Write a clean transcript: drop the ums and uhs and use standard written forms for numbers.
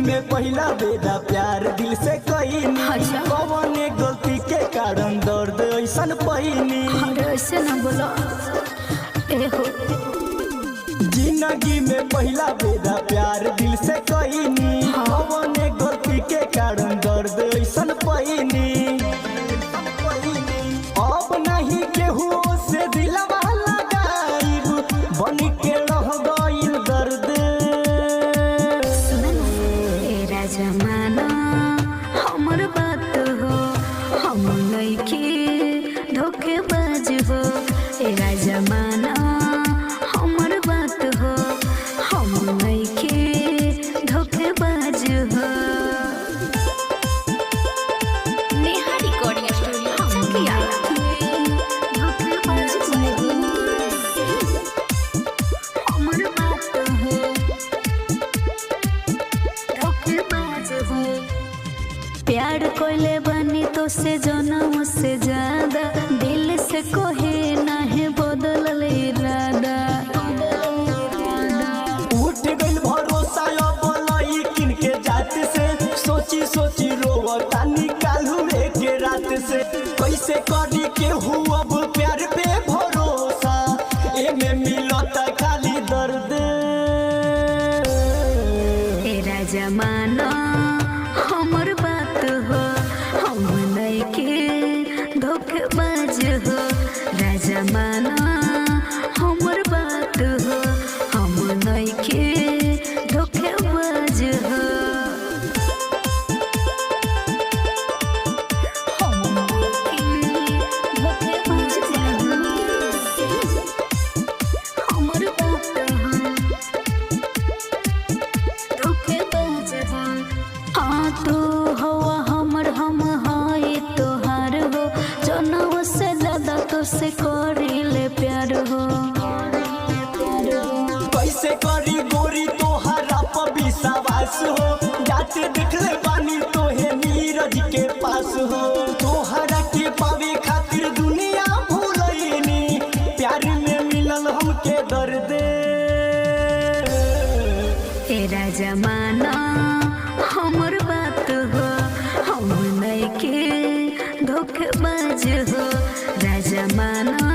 में पहला बेदा प्यार दिल से कईनी कौन गलती के कारण दर्द ऐसन पैनी। ऐसे ना बोलो जिंदगी में पहला बेदा प्यार दिल से कईनी कौन गलती के कारण दर्द ऐसन पैनी। अब नहीं केहू से दिलवा लगाइब बन के रह गइल दर्द। तेरा जमाना हमर बात हो हम लइके धोखेबाज हो। तेरा जमाना हमर बात हो हम लइके धोखेबाज हो। नेहा रिकॉर्डिंग स्टूडियो चकिया धोखेबाज हमर बात हो धोखेबाज हो। प्यार कोइले बनी तो से जनम से ज्यादा दिल से कोहे ना है बदल इरादा। उठ गइल भरोसा अब लइकिन के जात से सोची सोची रोवता निकालू के रात से। कैसे करी केहू अब प्यार पे भरोसा एमे मिलता खाली दर्द। तेरा जमाना हमर बात हो हम लइके धोखेबाज हो। जमाना हमर बात हो हम लइके धोखेबाज हो। हमर बात हो धोखेबाज हो। हाँ तू हवा हमर हम हाय तोहार हो जनम से ज्यादा तो से करिले प्यार हो। कैसे करी गोरी तोहरा पर विश्वास हो जाते दिखले बानी तोहे नीरज के पास हो। तोहरा के पावे खातिर दुनिया भूलैनी प्यार में मिलल हमके दर्द। तेरा जमाना हमर बात हो हम लइके धोखेबाज हो। जमाना